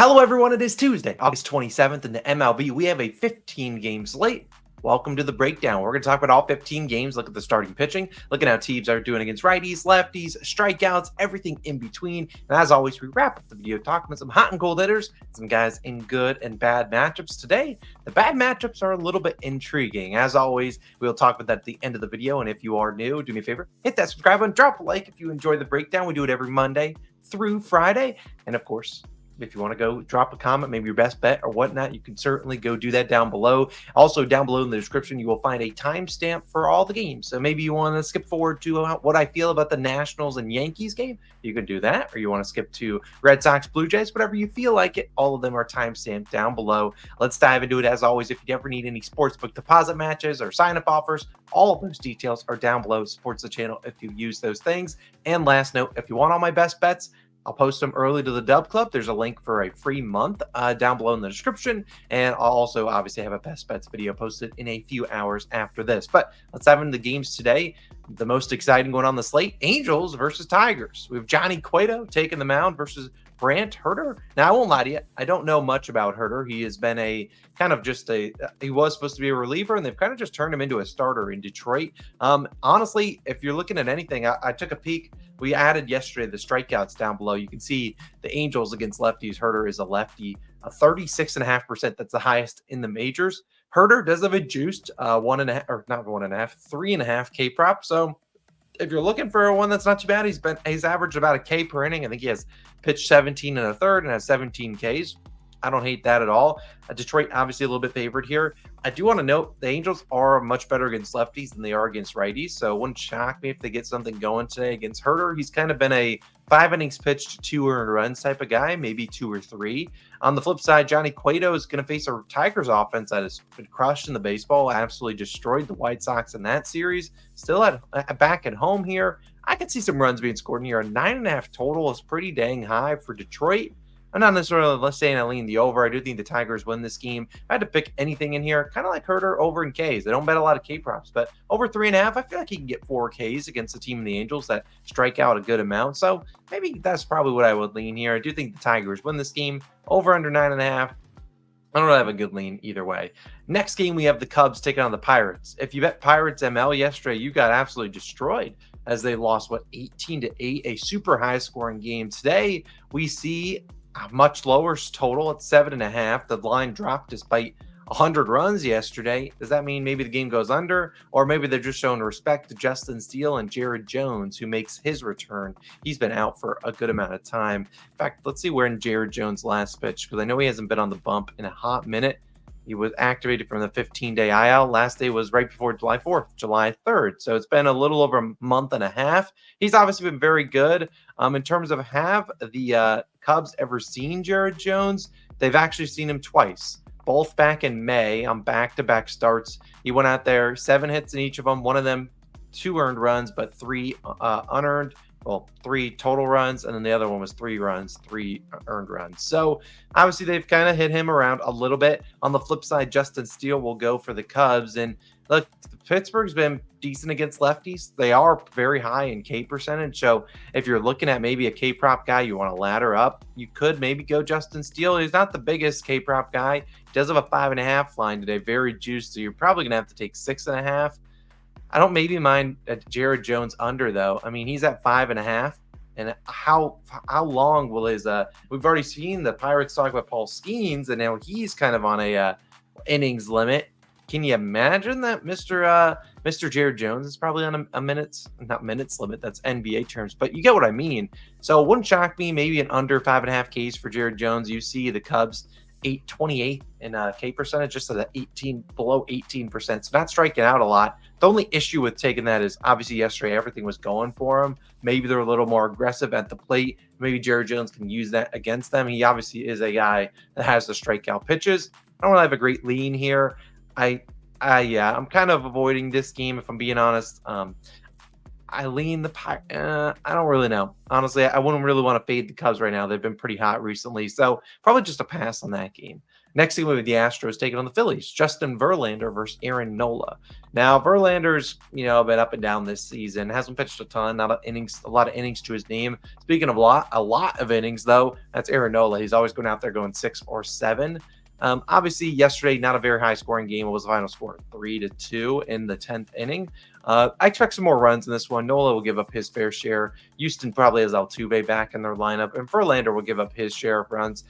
Hello, everyone. It is Tuesday, August 27th in the MLB. We have a 15-game slate. Welcome to the breakdown. We're going to talk about all 15 games, look at the starting pitching, look at how teams are doing against righties, lefties, strikeouts, everything in between. And as always, we wrap up the video talking about some hot and cold hitters, some guys in good and bad matchups. Today, the bad matchups are a little bit intriguing. As always, we'll talk about that at the end of the video. And if you are new, do me a favor, hit that subscribe button, drop a like if you enjoy the breakdown. We do it every Monday through Friday. And of course, if you want to go drop a comment, maybe your best bet or whatnot, you can certainly go do that down below. Also, down below in the description, you will find a timestamp for all the games. So maybe you want to skip forward to what I feel about the Nationals and Yankees game. You can do that. Or you want to skip to Red Sox, Blue Jays, whatever you feel like it. All of them are timestamped down below. Let's dive into it. As always, if you ever need any sportsbook deposit matches or sign-up offers, all of those details are down below. It supports the channel if you use those things. And last note, if you want all my best bets, I'll post them early to the DubClub. There's a link for a free month down below in the description. And I'll also obviously have a best bets video posted in a few hours after this. But let's dive into the games today. The most exciting going on the slate, Angels versus Tigers. We have Johnny Cueto taking the mound versus Brant Hurter. Now, I won't lie to you. I don't know much about Hurter. He has been he was supposed to be a reliever, and they've kind of just turned him into a starter in Detroit. Honestly, if you're looking at anything, I took a peek. We added yesterday the strikeouts down below. You can see the Angels against lefties. Hurter is a lefty, 36.5%. That's the highest in the majors. Hurter does have a juiced 3.5 K prop. So if you're looking for one that's not too bad, he's averaged about a K per inning. I think he has pitched 17 and a third and has 17 Ks. I don't hate that at all. Detroit, obviously, a little bit favored here. I do want to note the Angels are much better against lefties than they are against righties, so it wouldn't shock me if they get something going today against Hurter. He's kind of been a 5 innings pitched, 2 earned runs type of guy, maybe 2 or 3. On the flip side, Johnny Cueto is going to face a Tigers offense that has been crushed in the baseball, absolutely destroyed the White Sox in that series. Still back at home here. I could see some runs being scored in here. A 9.5 total is pretty dang high for Detroit. I'm not necessarily saying I lean the over. I do think the Tigers win this game. If I had to pick anything in here, kind of like Hurter, over in Ks. I don't bet a lot of K props, but over 3.5, I feel like he can get 4 Ks against the team in the Angels that strike out a good amount. So maybe that's probably what I would lean here. I do think the Tigers win this game. Over under 9.5. I don't really have a good lean either way. Next game, we have the Cubs taking on the Pirates. If you bet Pirates ML yesterday, you got absolutely destroyed as they lost, 18-8, a super high-scoring game. Today, we see a much lower total at 7.5. The line dropped despite 100 runs yesterday. Does that mean maybe the game goes under? Or maybe they're just showing respect to Justin Steele and Jared Jones, who makes his return. He's been out for a good amount of time. In fact, let's see where in Jared Jones' last pitch, because I know he hasn't been on the bump in a hot minute. He was activated from the 15-day IL. Last day was right before July 4th, July 3rd. So it's been a little over a month and a half. He's obviously been very good. In terms of have the Cubs ever seen Jared Jones? They've actually seen him twice, both back in May on back-to-back starts. He went out there, 7 hits in each of them. One of them 2 earned runs, but 3 unearned. Well, 3 total runs, and then the other one was 3 runs, 3 earned runs. So obviously they've kind of hit him around a little bit. On the flip side, Justin Steele will go for the Cubs. And look, Pittsburgh's been decent against lefties. They are very high in K percentage. So if you're looking at maybe a K prop guy, you want to ladder up, you could maybe go Justin Steele. He's not the biggest K prop guy. He does have a 5.5 line today, very juiced. So you're probably going to have to take 6.5. I don't maybe mind Jared Jones under, though. I mean, he's at 5.5. And how long will his we've already seen the Pirates talk about Paul Skeens, and now he's kind of on a innings limit. Can you imagine that Mr. Jared Jones is probably on a not minutes limit, that's NBA terms, but you get what I mean. So it wouldn't shock me, maybe an under 5.5 Ks for Jared Jones. You see the Cubs 828 in K percentage, just at below 18%. So not striking out a lot. The only issue with taking that is obviously yesterday everything was going for him. Maybe they're a little more aggressive at the plate. Maybe Jared Jones can use that against them. He obviously is a guy that has the strikeout pitches. I don't really have a great lean here. I'm kind of avoiding this game if I'm being honest. I lean the I don't really know. Honestly, I wouldn't really want to fade the Cubs right now. They've been pretty hot recently. So probably just a pass on that game. Next game, we have the Astros taking on the Phillies. Justin Verlander versus Aaron Nola. Now, Verlander's, been up and down this season. Hasn't pitched a ton, not a lot of innings to his name. Speaking of a lot of innings, though, that's Aaron Nola. He's always going out there going 6 or 7. Obviously, yesterday, not a very high scoring game. It was a final score 3-2 in the 10th inning. I expect some more runs in this one. Nola will give up his fair share. Houston probably has Altuve back in their lineup, and Verlander will give up his share of runs.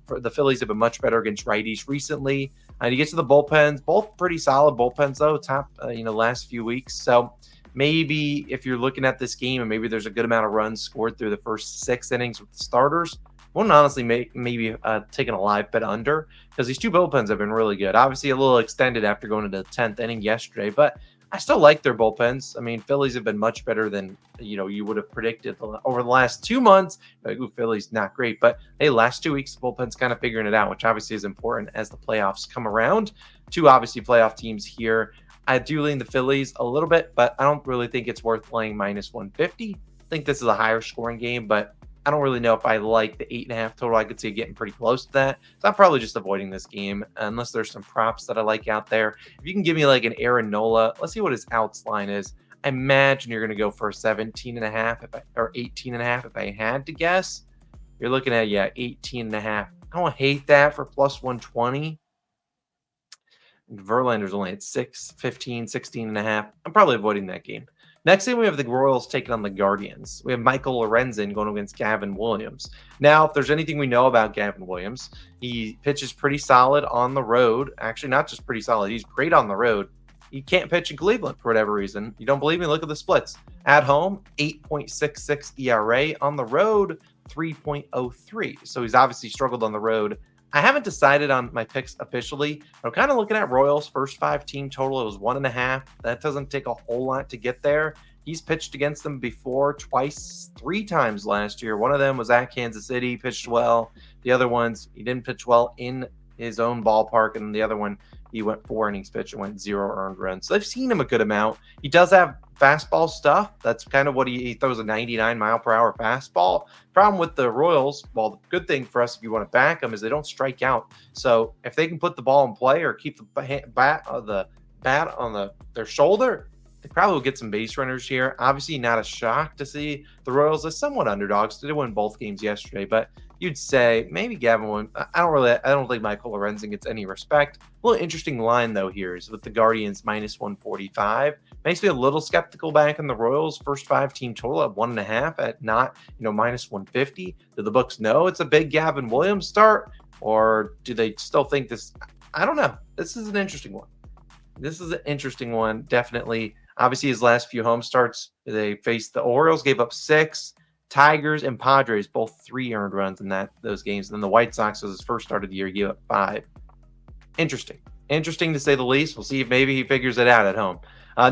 For the Phillies have been much better against righties recently. And you get to the bullpens, both pretty solid bullpens though. Top, last few weeks. So maybe if you're looking at this game and maybe there's a good amount of runs scored through the first 6 innings with the starters, wouldn't honestly maybe taking a live bet under, because these two bullpens have been really good. Obviously, a little extended after going to the 10th inning yesterday, but I still like their bullpens. I mean, Phillies have been much better than you would have predicted over the last 2 months. Like, ooh, Phillies not great, but hey, last 2 weeks the bullpen's kind of figuring it out, which obviously is important as the playoffs come around. Two obviously playoff teams here. I do lean the Phillies a little bit, but I don't really think it's worth playing minus 150. I think this is a higher scoring game, but I don't really know if I like the 8.5 total. I could see it getting pretty close to that. So I'm probably just avoiding this game unless there's some props that I like out there. If you can give me like an Aaron Nola, let's see what his outs line is. I imagine you're going to go for 17.5 or 18.5 if I had to guess. You're looking at, 18.5. I don't hate that for plus 120. Verlander's only at 6, 15, 16.5. I'm probably avoiding that game. Next thing, we have the Royals taking on the Guardians. We have Michael Lorenzen going against Gavin Williams. Now, if there's anything we know about Gavin Williams, he pitches pretty solid on the road. Actually, not just pretty solid. He's great on the road. He can't pitch in Cleveland for whatever reason. You don't believe me? Look at the splits. At home, 8.66 ERA. On the road, 3.03. So he's obviously struggled on the road. I haven't decided on my picks officially. I'm kind of looking at Royals' first 5 team total. It was 1.5. That doesn't take a whole lot to get there. He's pitched against them before, 3 times last year. One of them was at Kansas City, pitched well. The other ones, he didn't pitch well in his own ballpark. And the other one, he went 4 innings pitched and went 0 earned runs. So I've seen him a good amount. He does have fastball stuff. That's kind of what he throws, a 99 mile per hour fastball. Problem with the Royals, well, the good thing for us if you want to back them is they don't strike out. So if they can put the ball in play or keep the bat on their shoulder, they probably will get some base runners here. Obviously, not a shock to see the Royals as somewhat underdogs. They did win both games yesterday, but you'd say maybe Gavin won. I don't think Michael Lorenzen gets any respect. A little interesting line though here is with the Guardians minus 145. Makes me a little skeptical back in the Royals first 5 team total at 1.5 at not minus 150. Do the books know it's a big Gavin Williams start, or do they still think this? I don't know. This is an interesting one. Definitely. Obviously, his last few home starts, they faced the Orioles, gave up 6. Tigers and Padres, both 3 earned runs in those games. And then the White Sox was his first start of the year, gave up 5. Interesting to say the least. We'll see if maybe he figures it out at home.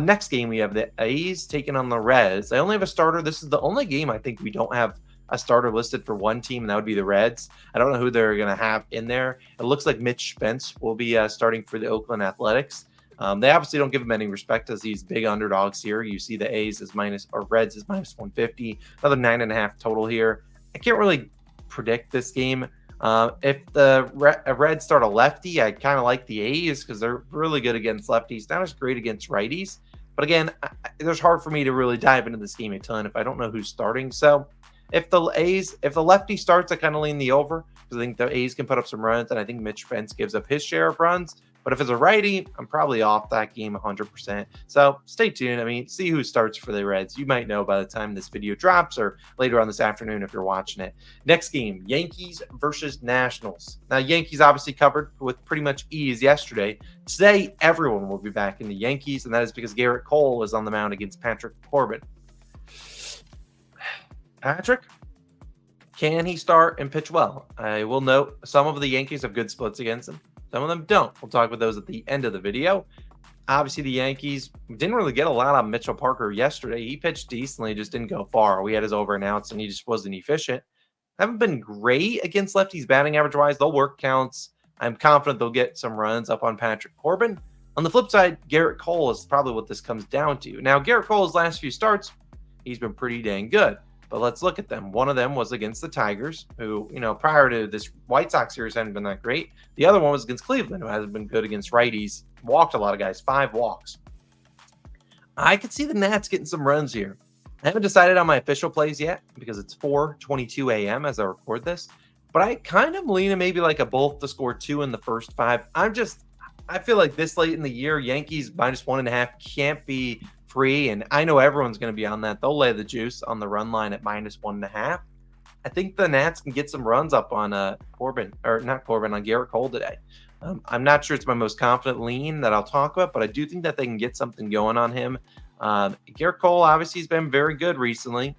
Next game, we have the A's taking on the Reds. They only have a starter. This is the only game I think we don't have a starter listed for one team, and that would be the Reds. I don't know who they're going to have in there. It looks like Mitch Spence will be starting for the Oakland Athletics. They obviously don't give him any respect as these big underdogs here. You see the A's is Reds is minus 150, another 9.5 total here. I can't really predict this game. If the Reds start a lefty, I kind of like the A's because they're really good against lefties, not as great against righties. But again, it's hard for me to really dive into this game a ton if I don't know who's starting. So if the lefty starts, I kind of lean the over because I think the A's can put up some runs, and I think Mitch Spence gives up his share of runs. But if it's a righty, I'm probably off that game 100%. So stay tuned. I mean, see who starts for the Reds. You might know by the time this video drops or later on this afternoon if you're watching it. Next game, Yankees versus Nationals. Now, Yankees obviously covered with pretty much ease yesterday. Today, everyone will be back in the Yankees, and that is because Garrett Cole is on the mound against Patrick Corbin. Patrick, can he start and pitch well? I will note some of the Yankees have good splits against him. Some of them don't. We'll talk about those at the end of the video. Obviously, the Yankees didn't really get a lot on Mitchell Parker yesterday. He pitched decently, just didn't go far. We had his over announced, and he just wasn't efficient. Haven't been great against lefties batting average-wise. They'll work counts. I'm confident they'll get some runs up on Patrick Corbin. On the flip side, Garrett Cole is probably what this comes down to. Now, Garrett Cole's last few starts, he's been pretty dang good. But let's look at them. One of them was against the Tigers, who, prior to this White Sox series hadn't been that great. The other one was against Cleveland, who hasn't been good against righties. Walked a lot of guys, 5 walks. I could see the Nats getting some runs here. I haven't decided on my official plays yet because it's 4:22 a.m. as I record this. But I kind of lean maybe like a both to score 2 in the first 5. I feel like this late in the year, Yankees -1.5 can't be free, and I know everyone's going to be on that. They'll lay the juice on the run line at -1.5. I think the Nats can get some runs up on on Garrett Cole today. I'm not sure it's my most confident lean that I'll talk about, but I do think that they can get something going on him. Garrett Cole obviously has been very good recently,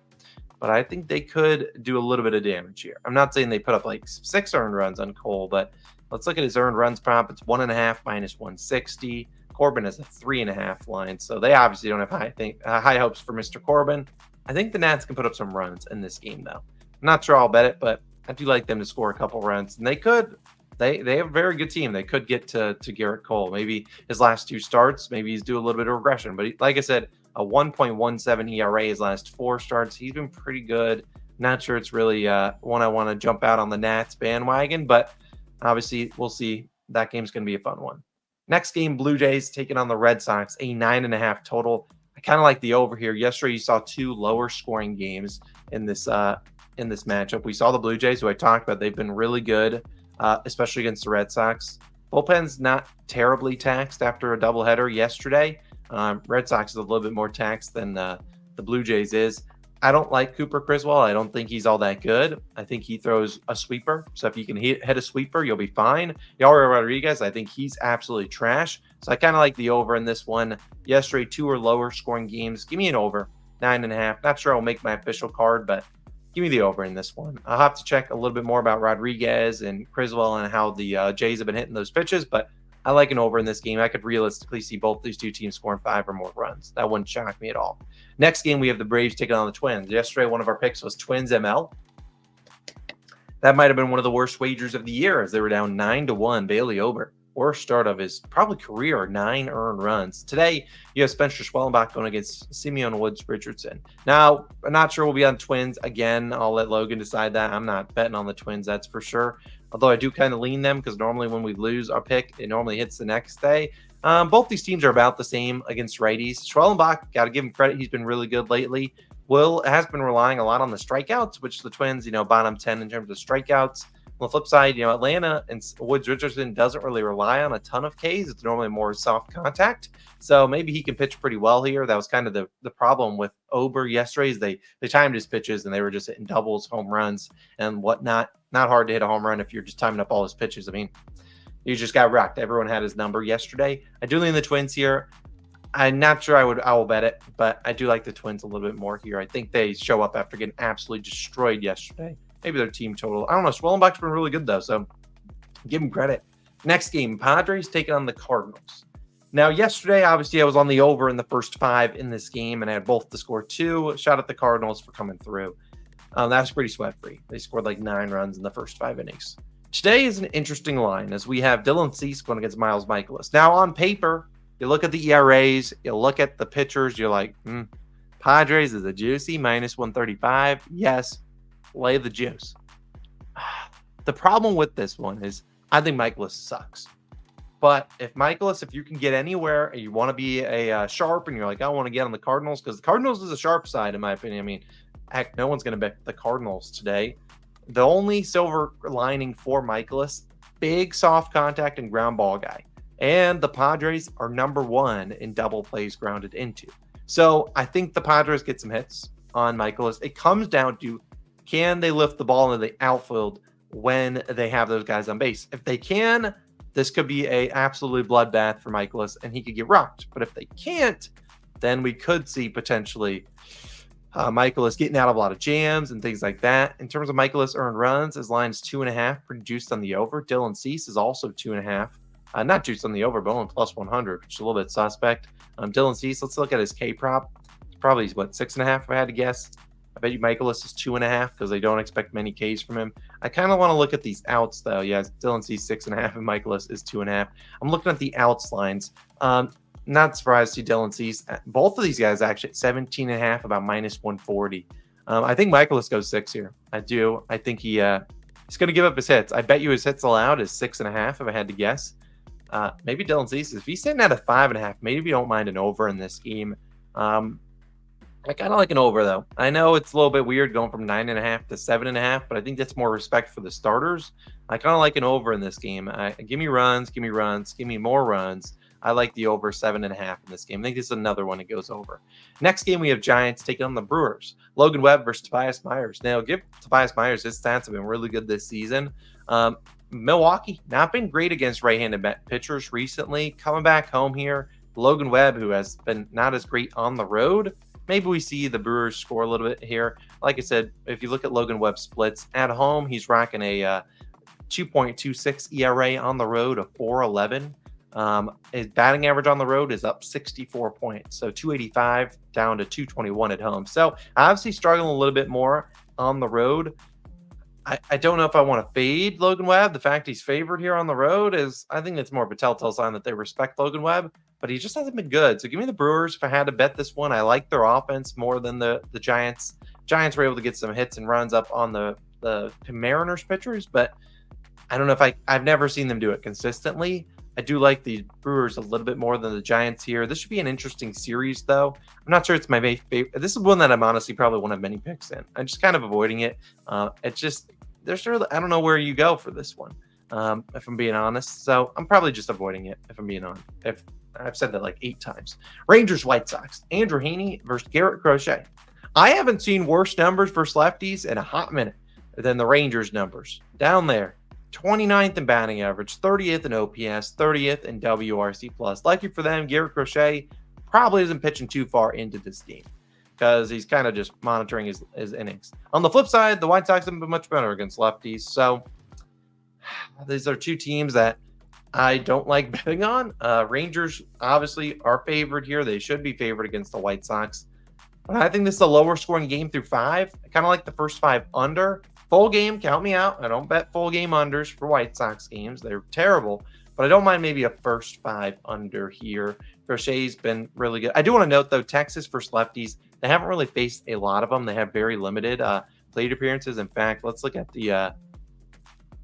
but I think they could do a little bit of damage here. I'm not saying they put up like 6 earned runs on Cole, but let's look at his earned runs prop. It's 1.5 -160. Corbin has a 3.5 line, so they obviously don't have high hopes for Mr. Corbin. I think the Nats can put up some runs in this game, though. I'm not sure I'll bet it, but I do like them to score a couple runs, and they could. They have a very good team. They could get to Garrett Cole. Maybe his last 2 starts, maybe he's due a little bit of regression. But like I said, a 1.17 ERA his last 4 starts. He's been pretty good. Not sure it's really one I want to jump out on the Nats bandwagon, but obviously we'll see. That game's going to be a fun one. Next game, Blue Jays taking on the Red Sox, a 9.5 total. I kind of like the over here. Yesterday, you saw 2 lower scoring games in this matchup. We saw the Blue Jays, who I talked about. They've been really good, especially against the Red Sox. Bullpen's not terribly taxed after a doubleheader yesterday. Red Sox is a little bit more taxed than the Blue Jays is. I don't like Cooper Criswell. I don't think he's all that good. I think he throws a sweeper. So if you can hit a sweeper, you'll be fine. Yari Rodriguez, I think he's absolutely trash. So I kind of like the over in this one. Yesterday, 2 or lower scoring games. Give me an over, 9.5. Not sure I'll make my official card, but give me the over in this one. I'll have to check a little bit more about Rodriguez and Criswell and how the Jays have been hitting those pitches, but I like an over in this game. I could realistically see both these 2 teams scoring 5 or more runs. That wouldn't shock me at all. Next game, we have the Braves taking on the Twins. Yesterday, one of our picks was Twins ML. That might have been one of the worst wagers of the year as they were down 9-1. Bailey Ober, worst start of his probably career, 9 earned runs. Today, you have Spencer Schwellenbach going against Simeon Woods Richardson. Now, I'm not sure we'll be on Twins. Again, I'll let Logan decide that. I'm not betting on the Twins, that's for sure. Although I do kind of lean them because normally when we lose our pick, it normally hits the next day. Both these teams are about the same against righties. Schwellenbach, got to give him credit. He's been really good lately. Will has been relying a lot on the strikeouts, which the Twins, bottom 10 in terms of strikeouts. On the flip side, Atlanta and Woods Richardson doesn't really rely on a ton of Ks. It's normally more soft contact. So maybe he can pitch pretty well here. That was kind of the problem with Ober yesterday is they timed his pitches and they were just hitting doubles, home runs, and whatnot. Not hard to hit a home run if you're just timing up all his pitches. I mean, he just got rocked. Everyone had his number yesterday. I do lean the Twins here. I'm not sure I will bet it, but I do like the Twins a little bit more here. I think they show up after getting absolutely destroyed yesterday. Maybe their team total. I don't know. Schwellenbach's been really good, though, so give him credit. Next game, Padres taking on the Cardinals. Now, yesterday, obviously, I was on the over in the first 5 in this game, and I had both to score 2. Shout out the Cardinals for coming through. That was pretty sweat-free. They scored like 9 runs in the first 5 innings. Today is an interesting line as we have Dylan Cease going against Miles Mikolas. Now, on paper, you look at the ERAs, you look at the pitchers, you're like, Padres is a juicy, -135. Yes, lay the juice. The problem with this one is I think Mikolas sucks. But if you can get anywhere and you want to be a sharp and you're like, I want to get on the Cardinals, because the Cardinals is a sharp side, in my opinion. I mean, heck, no one's going to bet the Cardinals today. The only silver lining for Mikolas, big soft contact and ground ball guy. And the Padres are number 1 in double plays grounded into. So I think the Padres get some hits on Mikolas. It comes down to, can they lift the ball into the outfield when they have those guys on base? If they can, this could be a absolute bloodbath for Mikolas, and he could get rocked. But if they can't, then we could see potentially Mikolas getting out of a lot of jams and things like that. In terms of Mikolas earned runs, his line is 2.5, pretty juiced on the over. Dylan Cease is also 2.5. Not juiced on the over, but only +100, which is a little bit suspect. Dylan Cease, let's look at his K prop. It's probably, 6.5 if I had to guess. I bet you Mikolas is 2.5 because they don't expect many Ks from him. I kind of want to look at these outs, though. Yeah, Dylan Cease 6.5 and Mikolas is 2.5. I'm looking at the outs lines. Not surprised to see Dylan Cease. Both of these guys actually at 17.5, about minus 140. I think Michaelis goes 6 here. I do. I think he's going to give up his hits. I bet you his hits allowed is 6.5 if I had to guess. Maybe Dylan Cease, if he's sitting at a 5.5, maybe you don't mind an over in this game. I kind of like an over, though. I know it's a little bit weird going from 9.5 to 7.5, but I think that's more respect for the starters. I kind of like an over in this game. Give me runs, give me more runs. I like the over 7.5 in this game. I think this is another one that goes over. Next game, we have Giants taking on the Brewers. Logan Webb versus Tobias Myers. Now, give Tobias Myers, his stats have been really good this season. Milwaukee, not been great against right-handed pitchers recently. Coming back home here, Logan Webb, who has been not as great on the road. Maybe we see the Brewers score a little bit here. Like I said, if you look at Logan Webb splits at home, he's rocking a 2.26 ERA on the road, a 4.11. His batting average on the road is up 64 points, so 285 down to 221 at home. So obviously struggling a little bit more on the road. I don't know if I want to fade Logan Webb. The fact he's favored here on the road is, I think it's more of a telltale sign that they respect Logan Webb, but he just hasn't been good. So give me the Brewers if I had to bet this one. I like their offense more than the Giants. Giants were able to get some hits and runs up on the Mariners pitchers, but I don't know if I've never seen them do it consistently. I do like the Brewers a little bit more than the Giants here. This should be an interesting series, though. I'm not sure it's my favorite. This is one that I'm honestly probably one of many picks in. I'm just kind of avoiding it. I don't know where you go for this one, if I'm being honest. So I'm probably just avoiding it, if I'm being honest. If I've said that like 8 times. Rangers, White Sox. Andrew Heaney versus Garrett Crochet. I haven't seen worse numbers versus lefties in a hot minute than the Rangers numbers. Down there. 29th in batting average, 30th in OPS, 30th in WRC+. Lucky for them, Garrett Crochet probably isn't pitching too far into this game because he's kind of just monitoring his innings. On the flip side, the White Sox have been much better against lefties. So these are two teams that I don't like betting on. Rangers obviously are favored here. They should be favored against the White Sox. But I think this is a lower scoring game through 5. I kind of like the first 5 under. Full game, count me out. I don't bet full game unders for White Sox games. They're terrible, but I don't mind maybe a first 5 under here. Crochet's been really good. I do want to note, though, Texas versus lefties, they haven't really faced a lot of them. They have very limited plate appearances. In fact, let's look at the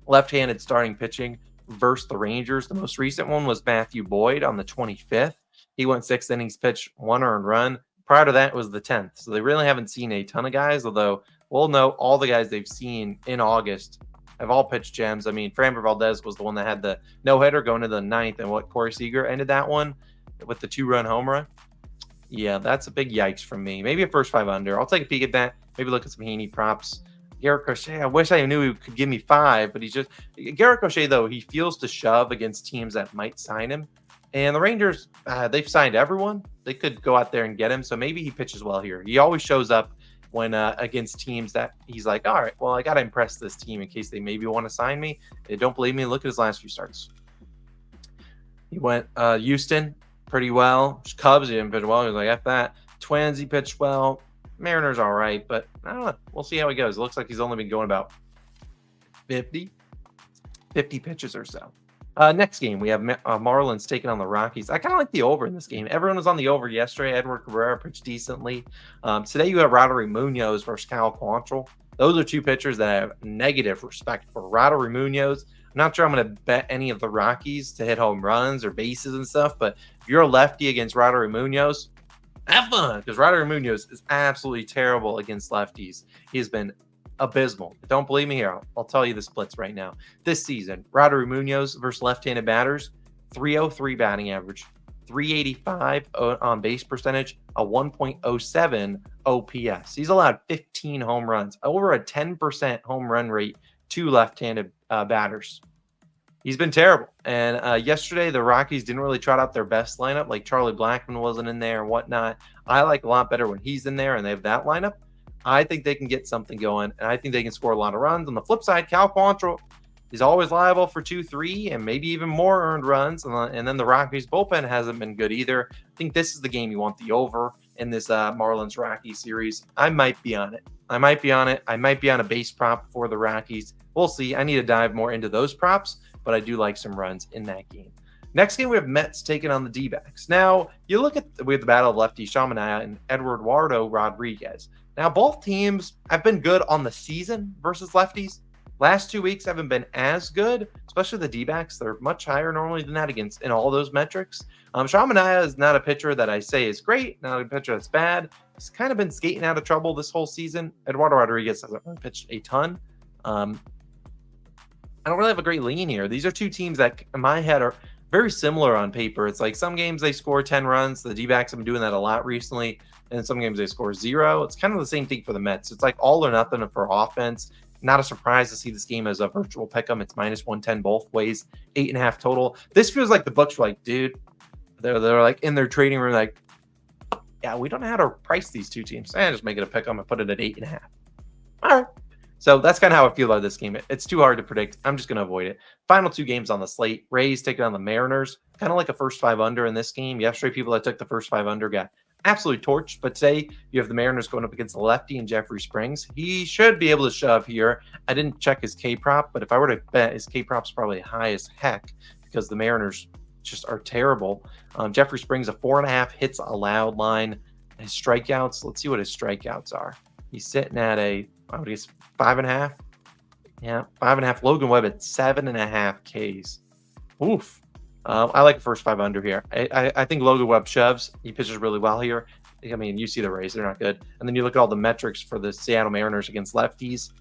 left-handed starting pitching versus the Rangers. The most recent one was Matthew Boyd on the 25th. He went 6 innings, pitched 1 earned run. Prior to that was the 10th. So they really haven't seen a ton of guys, although we'll know all the guys they've seen in August have all pitched gems. I mean, Framber Valdez was the one that had the no-hitter going to the 9th, and Corey Seager ended that one with the 2-run home run. Yeah, that's a big yikes from me. Maybe a first 5 under. I'll take a peek at that. Maybe look at some Heaney props. Garrett Crochet, I wish I knew he could give me 5, but he's just – Garrett Crochet, though, he feels to shove against teams that might sign him. And the Rangers, they've signed everyone. They could go out there and get him, so maybe he pitches well here. He always shows up when against teams that he's like, all right, well, I got to impress this team in case they maybe want to sign me. They don't believe me. Look at his last few starts. He went Houston pretty well. Cubs, he didn't pitch well. He was like, F that. Twins, he pitched well. Mariners, all right, but I don't know. We'll see how he goes. It looks like he's only been going about 50 pitches or so. Next game, we have Marlins taking on the Rockies. I kind of like the over in this game. Everyone was on the over yesterday. Edward Cabrera pitched decently. Today, you have Roddery Munoz versus Cal Quantrill. Those are 2 pitchers that I have negative respect for. Roddery Munoz, I'm not sure I'm going to bet any of the Rockies to hit home runs or bases and stuff, but if you're a lefty against Roddery Munoz, have fun, because Roddery Munoz is absolutely terrible against lefties. He has been abysmal. Don't believe me here. I'll tell you the splits right now. This season, Roddery Munoz versus left-handed batters, 303 batting average, 385 on base percentage, a 1.07 OPS. He's allowed 15 home runs, over a 10% home run rate to left-handed batters. He's been terrible. And yesterday, the Rockies didn't really trot out their best lineup. Like Charlie Blackmon wasn't in there and whatnot. I like a lot better when he's in there and they have that lineup. I think they can get something going, and I think they can score a lot of runs. On the flip side, Cal Quantrill is always liable for 2-3 and maybe even more earned runs. And then the Rockies bullpen hasn't been good either. I think this is the game you want the over in this Marlins-Rockies series. I might be on it. I might be on a base prop for the Rockies. We'll see. I need to dive more into those props, but I do like some runs in that game. Next game, we have Mets taking on the D-backs. Now, you look at we have the battle of lefties, Sean Manaea and Eduardo Rodriguez. Now, both teams have been good on the season versus lefties. Last 2 weeks haven't been as good, especially the D-backs. They're much higher normally than that against in all those metrics. Sean Manaea is not a pitcher that I say is great, not a pitcher that's bad. He's kind of been skating out of trouble this whole season. Eduardo Rodriguez hasn't really pitched a ton. I don't really have a great lean here. These are two teams that, in my head, are very similar on paper. It's like some games they score 10 runs. The D-backs have been doing that a lot recently. And in some games they score 0. It's kind of the same thing for the Mets. It's like all or nothing for offense. Not a surprise to see this game as a virtual pick'em. It's -110 both ways, 8.5 total. This feels like the books were like, dude, they're like in their trading room, like, yeah, we don't know how to price these two teams. Just make it a pick'em and put it at 8.5. All right. So that's kind of how I feel about this game. It's too hard to predict. I'm just going to avoid it. Final 2 games on the slate. Rays taking on the Mariners. Kind of like a first 5 under in this game. Yesterday, people that took the first 5 under got absolutely torched. But today, you have the Mariners going up against the lefty and Jeffrey Springs. He should be able to shove here. I didn't check his K-prop, but if I were to bet, his K-prop's probably high as heck because the Mariners just are terrible. Jeffrey Springs, a 4.5 hits allowed line. His strikeouts, let's see what his strikeouts are. He's sitting at I would guess 5.5. Yeah, 5.5. Logan Webb at 7.5 Ks. Oof. I like the first 5 under here. I think Logan Webb shoves. He pitches really well here. I mean, you see the Rays, they're not good. And then you look at all the metrics for the Seattle Mariners against lefties.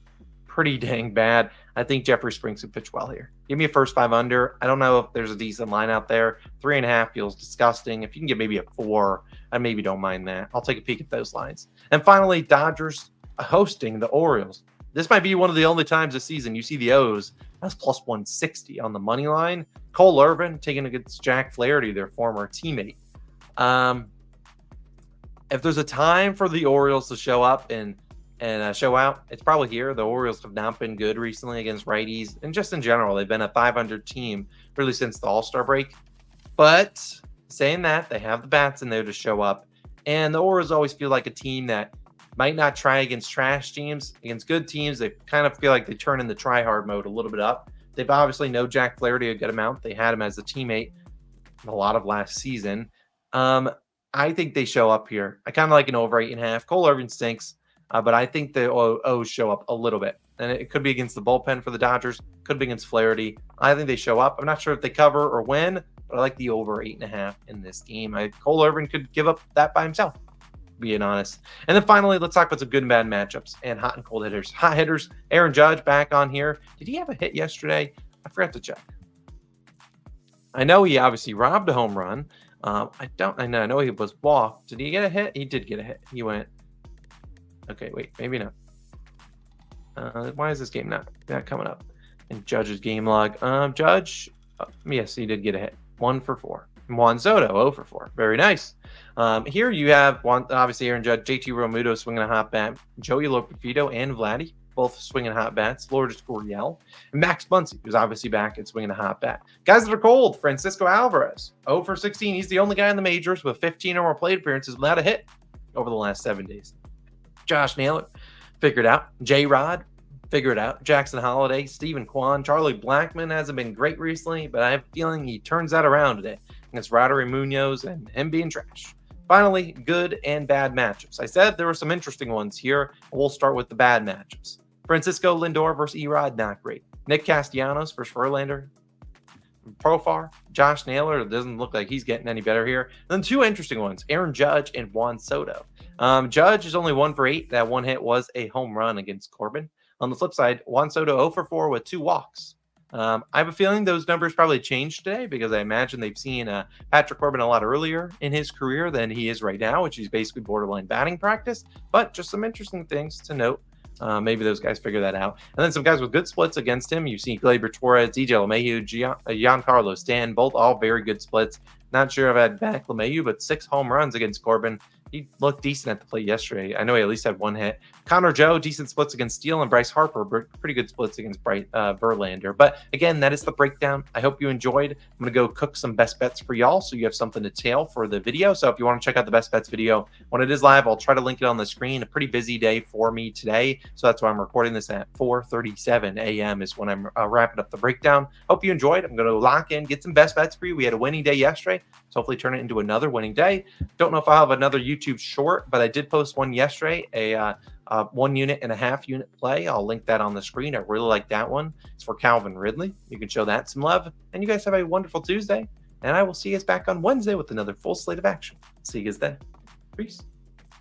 Pretty dang bad. I think Jeffrey Springs could pitch well here. Give me a first 5 under. I don't know if there's a decent line out there. 3.5 feels disgusting. If you can get maybe a 4, I maybe don't mind that. I'll take a peek at those lines. And finally, Dodgers hosting the Orioles. This might be one of the only times this season you see the O's as +160 on the money line. Cole Irvin taking against Jack Flaherty, their former teammate. If there's a time for the Orioles to show up and show out, it's probably here. The Orioles have not been good recently against righties, and just in general, they've been a 500 team really since the All-Star break. But saying that, they have the bats in there to show up, and the Orioles always feel like a team that might not try against trash teams. Against good teams, they kind of feel like they turn in the try-hard mode a little bit up. They've obviously know Jack Flaherty a good amount. They had him as a teammate a lot of last season. I think they show up here. I kind of like an over 8.5. Cole Irvin stinks, but I think the O's show up a little bit. And it could be against the bullpen for the Dodgers. Could be against Flaherty. I think they show up. I'm not sure if they cover or win, but I like the over 8.5 in this game. Cole Irvin could give up that by himself, being honest. And then finally, let's talk about some good and bad matchups and hot and cold hitters. Hot hitters, Aaron Judge back on here. Did he have a hit yesterday? I forgot to check. I know he obviously robbed a home run. I know he was walked. Did he get a hit? He did get a hit. He went. Okay, wait, maybe not. Why is this game not coming up in Judge's game log? Judge, yes, he did get a hit. 1 for 4. Juan Soto, 0 for 4. Very nice. Here you have obviously Aaron Judge, JT Realmuto swinging a hot bat, Joey Lopez and Vladdy both swinging hot bats, Lourdes Gurriel, and Max Muncy, who's obviously back and swinging a hot bat. Guys that are cold, Francisco Alvarez, 0 for 16. He's the only guy in the majors with 15 or more plate appearances without a hit over the last 7 days. Josh Naylor, figured out. J-Rod, figured out. Jackson Holiday, Stephen Kwan, Charlie Blackmon hasn't been great recently, but I have a feeling he turns that around today against Roddery Munoz and him being trash. Finally, good and bad matchups. I said there were some interesting ones here. We'll start with the bad matchups. Francisco Lindor versus Erod, not great. Nick Castellanos versus Verlander. Profar, Josh Naylor, it doesn't look like he's getting any better here. And then 2 interesting ones, Aaron Judge and Juan Soto. Judge is only 1 for 8. That one hit was a home run against Corbin. On the flip side, Juan Soto 0 for 4 with 2 walks. I have a feeling those numbers probably changed today because I imagine they've seen Patrick Corbin a lot earlier in his career than he is right now, which is basically borderline batting practice. But just some interesting things to note. Maybe those guys figure that out. And then some guys with good splits against him. You see Gleyber Torres, DJ LeMahieu, Giancarlo Stanton, both all very good splits. Not sure if I had back LeMahieu, but 6 home runs against Corbin. he looked decent at the plate yesterday. I know he at least had one hit. Connor Joe, decent splits against Steele, and Bryce Harper, pretty good splits against Verlander. But again, that is the breakdown. I hope you enjoyed. I'm going to go cook some best bets for y'all so you have something to tail for the video. So if you want to check out the best bets video when it is live, I'll try to link it on the screen. A pretty busy day for me today. So that's why I'm recording this at 4:37 a.m. is when I'm wrapping up the breakdown. Hope you enjoyed. I'm going to lock in, get some best bets for you. We had a winning day yesterday, so hopefully turn it into another winning day. Don't know if I'll have another YouTube short, but I did post one yesterday, a 1.5 unit play. I'll link that on the screen. I really like that one. It's for Calvin Ridley. You can show that some love. And you guys have a wonderful Tuesday. And I will see you guys back on Wednesday with another full slate of action. See you guys then. Peace.